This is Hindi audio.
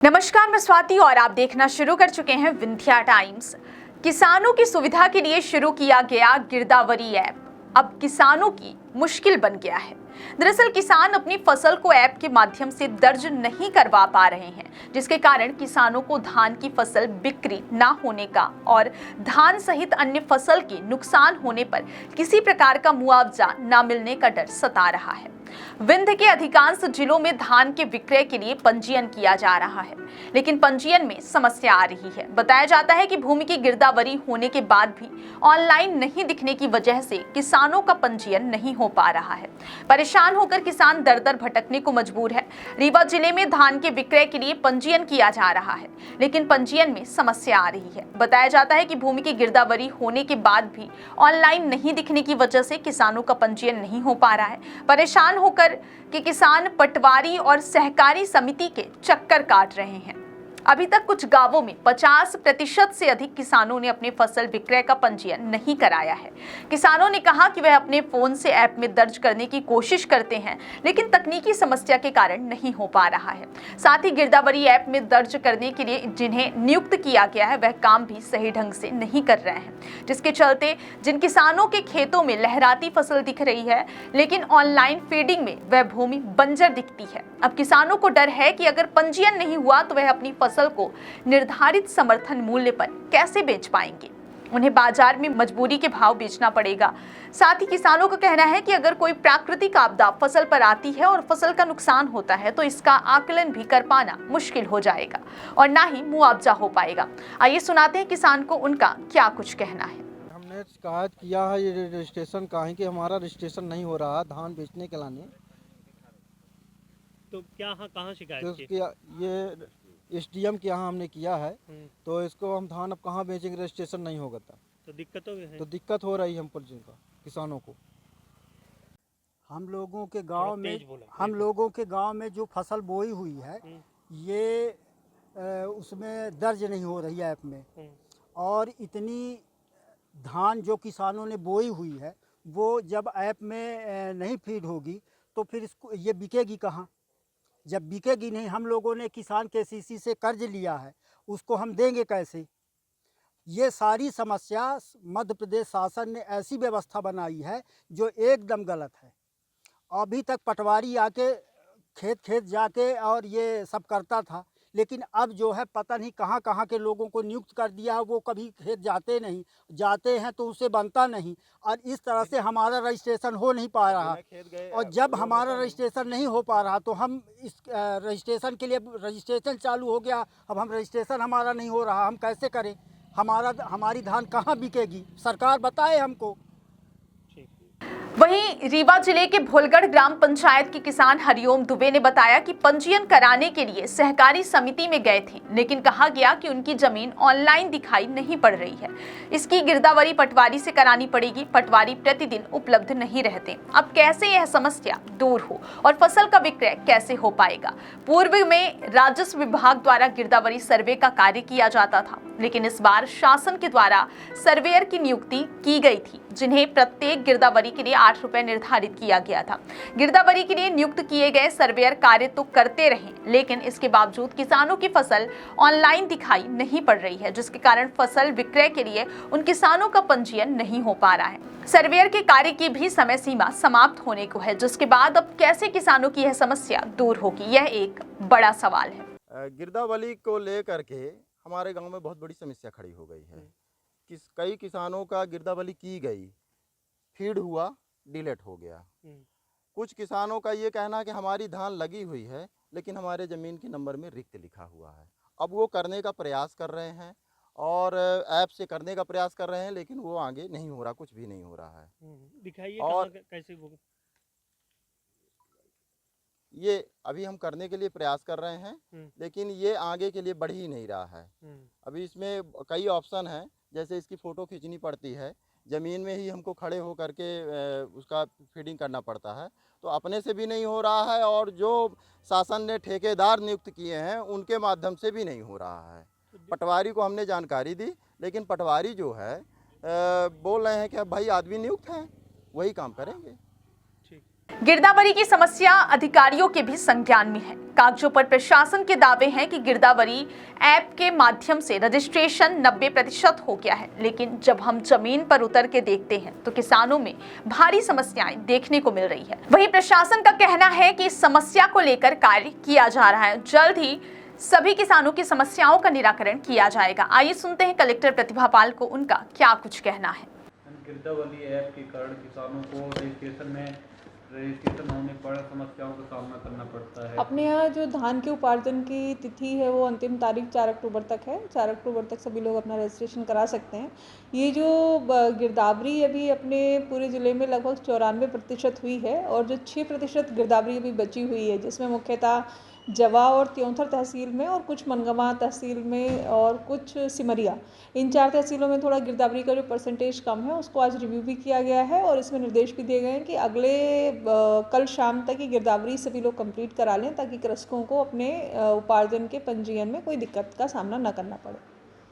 नमस्कार, मैं स्वाति और आप देखना शुरू कर चुके हैं विंध्या टाइम्स। किसानों की सुविधा के लिए शुरू किया गया गिरदावरी ऐप अब किसानों की मुश्किल बन गया है। दरअसल किसान अपनी फसल को ऐप के माध्यम से दर्ज नहीं करवा पा रहे हैं, जिसके कारण किसानों को धान की फसल बिक्री ना होने का और धान सहित अन्य फसल के नुकसान होने पर किसी प्रकार का मुआवजा ना मिलने का डर सता रहा है। विंध्य के अधिकांश जिलों में धान के विक्रय के लिए पंजीयन किया जा रहा है, लेकिन पंजीयन में समस्या आ रही है। बताया जाता है कि भूमि की गिरदावरी होने के बाद भी ऑनलाइन नहीं दिखने की वजह से किसानों का पंजीयन नहीं हो पा रहा है। परेशान होकर किसान दर दर भटकने को मजबूर है। रीवा जिले में धान के विक्रय के लिए पंजीयन किया जा रहा है, लेकिन पंजीयन में समस्या आ रही है। बताया जाता है कि भूमि की गिरदावरी होने के बाद भी ऑनलाइन नहीं दिखने की वजह से किसानों का पंजीयन नहीं हो पा रहा है। परेशान होकर कि किसान पटवारी और सहकारी समिति के चक्कर काट रहे हैं। अभी तक कुछ गांवों में 50% से अधिक किसानों ने अपने फसल विक्रय का पंजीयन नहीं कराया है। किसानों ने कहा कि वह अपने फोन से ऐप में दर्ज करने की कोशिश करते हैं, लेकिन तकनीकी समस्या के कारण नहीं हो पा रहा है। साथ ही गिरदावरी ऐप में दर्ज करने के लिए जिन्हें नियुक्त किया गया है वह काम भी सही ढंग से नहीं कर रहे हैं, जिसके चलते जिन किसानों के खेतों में लहराती फसल दिख रही है, लेकिन ऑनलाइन फीडिंग में वह भूमि बंजर दिखती है। अब किसानों को डर है कि अगर पंजीयन नहीं हुआ तो वह अपनी फसल को निर्धारित समर्थन मूल्य पर कैसे बेच पाएंगे। उन्हें बाजार में मजबूरी के भाव बेचना पड़ेगा। साथ ही किसानों का कहना है कि अगर कोई प्राकृतिक आपदा फसल पर आती है और फसल का नुकसान होता है तो इसका आकलन भी कर पाना मुश्किल हो जाएगा और ना ही मुआवजा हो पाएगा। आइए सुनाते हैं किसान को उनका क्या कुछ कहना है। हमने शिकायत किया है ये रजिस्ट्रेशन का है कि हमारा रजिस्ट्रेशन नहीं हो रहा धान बेचने के लाने। तो क्या कहाँ शिकायत तो की? ये एसडीएम के यहाँ हमने किया है, तो इसको हम धान अब कहाँ बेचेंगे, रजिस्ट्रेशन नहीं होगा तो दिक्कतों में है। तो दिक्कत हो रही है हम पर जिनका किसानों को। हम लोगों के गांव में जो फसल बोई हुई है ये उसमें दर्ज नहीं हो रही है ऐप में, और इतनी धान जो किसानों ने बोई हुई है वो जब ऐप में नहीं फीड होगी तो फिर इसको ये बिकेगी कहाँ? जब बिकेगी नहीं, हम लोगों ने किसान केसीसी से कर्ज लिया है, उसको हम देंगे कैसे? ये सारी समस्या मध्य प्रदेश शासन ने ऐसी व्यवस्था बनाई है जो एकदम गलत है। अभी तक पटवारी आके खेत जाके और ये सब करता था, लेकिन अब जो है पता नहीं कहाँ के लोगों को नियुक्त कर दिया है, वो कभी खेत जाते नहीं, जाते हैं तो उसे बनता नहीं, और इस तरह से हमारा रजिस्ट्रेशन हो नहीं पा रहा। और जब हमारा रजिस्ट्रेशन नहीं हो पा रहा तो हम इस रजिस्ट्रेशन के लिए रजिस्ट्रेशन चालू हो गया, अब हम रजिस्ट्रेशन हमारा नहीं हो रहा, हम कैसे करें? हमारी धान कहाँ बिकेगी? सरकार बताए हमको। वहीं रीवा जिले के भोलगढ़ ग्राम पंचायत के किसान हरिओम दुबे ने बताया कि पंजीयन कराने के लिए सहकारी समिति में गए थे, लेकिन कहा गया कि उनकी जमीन ऑनलाइन दिखाई नहीं पड़ रही है। इसकी गिरदावरी पटवारी से करानी पड़ेगी। पटवारी प्रतिदिन उपलब्ध नहीं रहते। अब कैसे यह समस्या दूर हो और फसल का विक्रय कैसे हो पाएगा? पूर्व में राजस्व विभाग द्वारा गिरदावरी सर्वे का कार्य किया जाता था, लेकिन इस बार शासन के द्वारा सर्वेयर की नियुक्ति की गई थी, जिन्हें प्रत्येक गिरदावरी के लिए 8 रुपए निर्धारित किया गया था। गिरदावरी के लिए नियुक्त किए गए सर्वेयर कार्य तो करते रहे, लेकिन इसके बावजूद किसानों की फसल ऑनलाइन दिखाई नहीं पड़ रही है, जिसके कारण फसल विक्रय के लिए उन किसानों का पंजीयन नहीं हो पा रहा है। सर्वेयर के कार्य की भी समय सीमा समाप्त होने को है, जिसके बाद अब कैसे किसानों की यह समस्या दूर होगी, यह एक बड़ा सवाल है। गिरदावरी को लेकर के हमारे गांव में बहुत बड़ी समस्या खड़ी हो गई है। कई किसानों का गिरदावरी की गई, फीड हुआ, डिलीट हो गया। कुछ किसानों का ये कहना कि हमारी धान लगी हुई है लेकिन हमारे ज़मीन के नंबर में रिक्त लिखा हुआ है। अब वो करने का प्रयास कर रहे हैं और ऐप से करने का प्रयास कर रहे हैं, लेकिन वो आगे नहीं हो रहा, कुछ भी नहीं हो रहा है। दिखाइए और कैसे वो ये अभी हम करने के लिए प्रयास कर रहे हैं, लेकिन ये आगे के लिए बढ़ ही नहीं रहा है। अभी इसमें कई ऑप्शन हैं, जैसे इसकी फ़ोटो खींचनी पड़ती है, ज़मीन में ही हमको खड़े हो करके उसका फीडिंग करना पड़ता है, तो अपने से भी नहीं हो रहा है, और जो शासन ने ठेकेदार नियुक्त किए हैं उनके माध्यम से भी नहीं हो रहा है। पटवारी को हमने जानकारी दी, लेकिन पटवारी जो है बोल रहे हैं कि भाई आदमी नियुक्त हैं, वही काम करेंगे। गिरदावरी की समस्या अधिकारियों के भी संज्ञान में है। कागजों पर प्रशासन के दावे हैं कि गिरदावरी ऐप के माध्यम से रजिस्ट्रेशन 90% हो गया है, लेकिन जब हम जमीन पर उतर के देखते हैं तो किसानों में भारी समस्याएं देखने को मिल रही है। वहीं प्रशासन का कहना है कि इस समस्या को लेकर कार्य किया जा रहा है, जल्द ही सभी किसानों की समस्याओं का निराकरण किया जाएगा। आइए सुनते हैं कलेक्टर प्रतिभा पाल को उनका क्या कुछ कहना है। गिरदावरी ऐप के कारण किसानों को रजिस्ट्रेशन होने पर समस्याओं का सामना करना पड़ता है। अपने यहाँ जो धान के उपार्जन की तिथि है वो अंतिम तारीख 4 अक्टूबर तक है। 4 अक्टूबर तक सभी लोग अपना रजिस्ट्रेशन करा सकते हैं। ये जो गिरदावरी अभी अपने पूरे ज़िले में लगभग 94% हुई है और जो 6% गिरदावरी अभी बची हुई है, जिसमें मुख्यतः जवा और त्योंथर तहसील में और कुछ मनगवा तहसील में और कुछ सिमरिया, इन 4 तहसीलों में थोड़ा गिरदावरी का जो परसेंटेज कम है उसको आज रिव्यू भी किया गया है और इसमें निर्देश भी दिए गए हैं कि अगले कल शाम तक ही गिरदावरी सभी लोग कंप्लीट करा लें ताकि कृषकों को अपने उपार्जन के पंजीयन में कोई दिक्कत का सामना न करना पड़े।